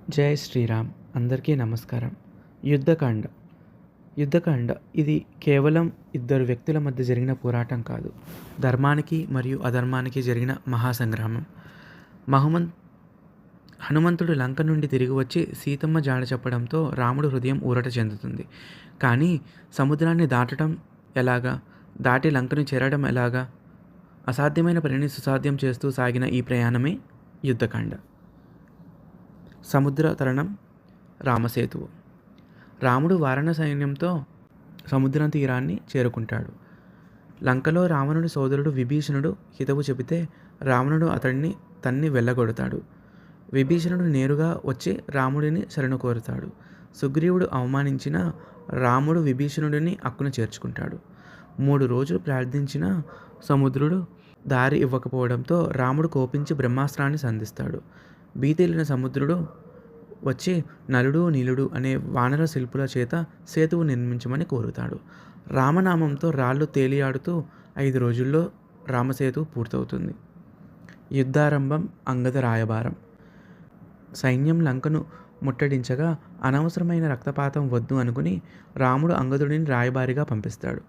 జై శ్రీరామ్. అందరికీ నమస్కారం. యుద్ధకాండ. యుద్ధకాండ ఇది కేవలం ఇద్దరు వ్యక్తుల మధ్య జరిగిన పోరాటం కాదు. ధర్మానికి మరియు అధర్మానికి జరిగిన మహాసంగ్రామం. మహుమన్ హనుమంతుడు లంక నుండి తిరిగి వచ్చి సీతమ్మ జాడ చెప్పడంతో రాముడు హృదయం ఊరట చెందుతుంది. కానీ సముద్రాన్ని దాటడం ఎలాగా? దాటి లంకను చేరడం ఎలాగా? అసాధ్యమైన పనిని సుసాధ్యం చేస్తూ సాగిన ఈ ప్రయాణమే యుద్ధకాండ. సముద్ర తరణం. రామసేతువు. రాముడు వారణ సైన్యంతో సముద్రం తీరాన్ని చేరుకుంటాడు. లంకలో రావణుడి సోదరుడు విభీషణుడు హితవు చెబితే రావణుడు అతడిని తన్ని వెళ్ళగొడతాడు. విభీషణుడు నేరుగా వచ్చి రాముడిని శరణు కోరుతాడు. సుగ్రీవుడు అవమానించిన రాముడు విభీషణుడిని అక్కున చేర్చుకుంటాడు. 3 రోజులు ప్రార్థించిన సముద్రుడు దారి ఇవ్వకపోవడంతో రాముడు కోపించి బ్రహ్మాస్త్రాన్ని సంధిస్తాడు. భీతిల్లిన సముద్రుడు వచ్చి నలుడు నీలుడు అనే వానర శిల్పుల చేత సేతువు నిర్మించమని కోరుతాడు. రామనామంతో రాళ్ళు తేలియాడుతూ 5 రోజుల్లో రామసేతు పూర్తవుతుంది. యుద్ధారంభం. అంగద రాయబారం. సైన్యం లంకను ముట్టడించగా అనవసరమైన రక్తపాతం వద్దు అనుకుని రాముడు అంగదుడిని రాయబారిగా పంపిస్తాడు.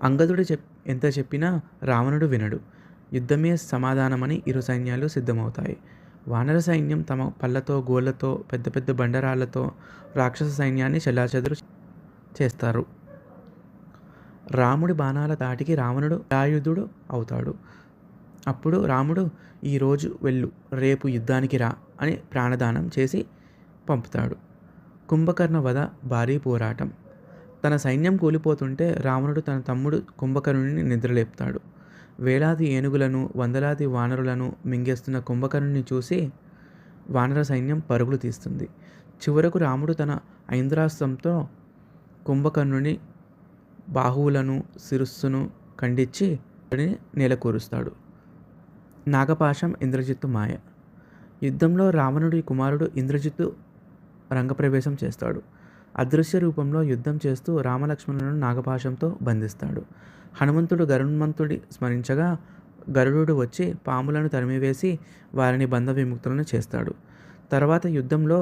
అంగదుడు ఎంత చెప్పినా రావణుడు వినడు. యుద్ధమే సమాధానమని ఇరు సైన్యాలు సిద్ధమవుతాయి. వానర సైన్యం తమ పళ్ళతో గోళ్లతో పెద్ద పెద్ద బండరాళ్లతో రాక్షస సైన్యాన్ని చెల్లాచెదురు చేస్తారు. రాముడి బాణాల ధాటికి రావణుడు ఆయుధుడు అవుతాడు. అప్పుడు రాముడు ఈరోజు వెళ్ళు, రేపు యుద్ధానికి రా అని ప్రాణదానం చేసి పంపుతాడు. కుంభకర్ణ వధ. భారీ పోరాటం. తన సైన్యం కూలిపోతుంటే రావణుడు తన తమ్ముడు కుంభకర్ణుని నిద్రలేపుతాడు. వేలాది ఏనుగులను వందలాది వానరులను మింగేస్తున్న కుంభకర్ణుని చూసి వానర సైన్యం పరుగులు తీస్తుంది. చివరకు రాముడు తన ఐంద్రాస్త్రంతో కుంభకర్ణుని బాహువులను శిరస్సును ఖండించి నేలకూరుస్తాడు. నాగపాశం. ఇంద్రజిత్తు మాయ. యుద్ధంలో రావణుడి కుమారుడు ఇంద్రజిత్తు రంగప్రవేశం చేస్తాడు. అదృశ్య రూపంలో యుద్ధం చేస్తూ రామలక్ష్మణులను నాగపాశంతో బంధిస్తాడు. హనుమంతుడు గరున్మంతుడి స్మరించగా గరుడు వచ్చి పాములను తరిమివేసి వారిని బంధ విముక్తులను చేస్తాడు. తర్వాత యుద్ధంలో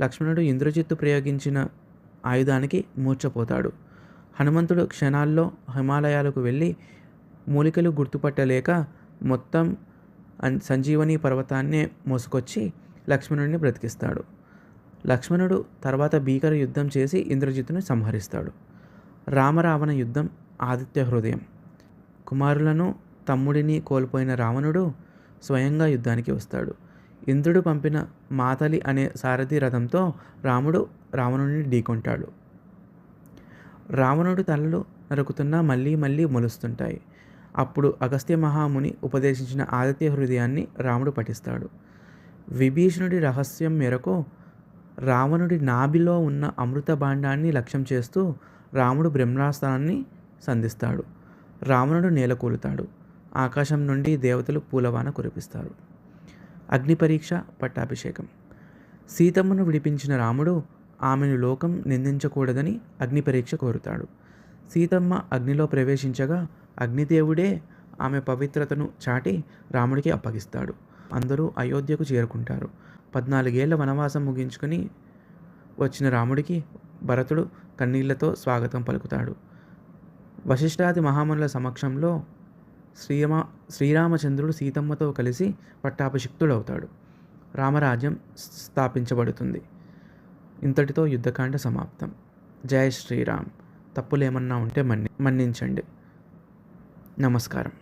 లక్ష్మణుడు ఇంద్రజిత్తు ప్రయోగించిన ఆయుధానికి మూర్ఛపోతాడు. హనుమంతుడు క్షణాల్లో హిమాలయాలకు వెళ్ళి మూలికలు గుర్తుపట్టలేక మొత్తం సంజీవని పర్వతాన్నే మోసుకొచ్చి లక్ష్మణుడిని బ్రతికిస్తాడు. లక్ష్మణుడు తర్వాత భీకర యుద్ధం చేసి ఇంద్రజిత్తును సంహరిస్తాడు. రామరావణ యుద్ధం. ఆదిత్య హృదయం. కుమారులను తమ్ముడిని కోల్పోయిన రావణుడు స్వయంగా యుద్ధానికి వస్తాడు. ఇంద్రుడు పంపిన మాతలి అనే సారథి రథంతో రాముడు రావణుడిని ఢీకొంటాడు. రావణుడు తలలు నరుకుతున్నా మళ్ళీ మళ్ళీ మొలుస్తుంటాయి. అప్పుడు అగస్త్య మహాముని ఉపదేశించిన ఆదిత్య హృదయాన్ని రాముడు పఠిస్తాడు. విభీషణుడి రహస్యం మేరకు రావణుడి నాభిలో ఉన్న అమృత భాండాన్ని లక్ష్యం చేస్తూ రాముడు బ్రహ్మాస్త్రాన్ని సంధిస్తాడు. రావణుడు నేలకూలుతాడు. ఆకాశం నుండి దేవతలు పూలవాన కురిపిస్తారు. అగ్ని పరీక్ష. పట్టాభిషేకం. సీతమ్మను విడిపించిన రాముడు ఆమెను లోకం నిందించకూడదని అగ్ని పరీక్ష కోరుతాడు. సీతమ్మ అగ్నిలో ప్రవేశించగా అగ్నిదేవుడే ఆమె పవిత్రతను చాటి రాముడికి అప్పగిస్తాడు. అందరూ అయోధ్యకు చేరుకుంటారు. 14 ఏళ్ల వనవాసం ముగించుకొని వచ్చిన రాముడికి భరతుడు కన్నీళ్లతో స్వాగతం పలుకుతాడు. వశిష్ఠాది మహామునుల సమక్షంలో శ్రీరామచంద్రుడు సీతమ్మతో కలిసి పట్టాభిషిక్తుడవుతాడు. రామరాజ్యం స్థాపించబడుతుంది. ఇంతటితో యుద్ధకాండ సమాప్తం. జై శ్రీరామ్. తప్పులేమన్నా ఉంటే మన్నించండి. నమస్కారం.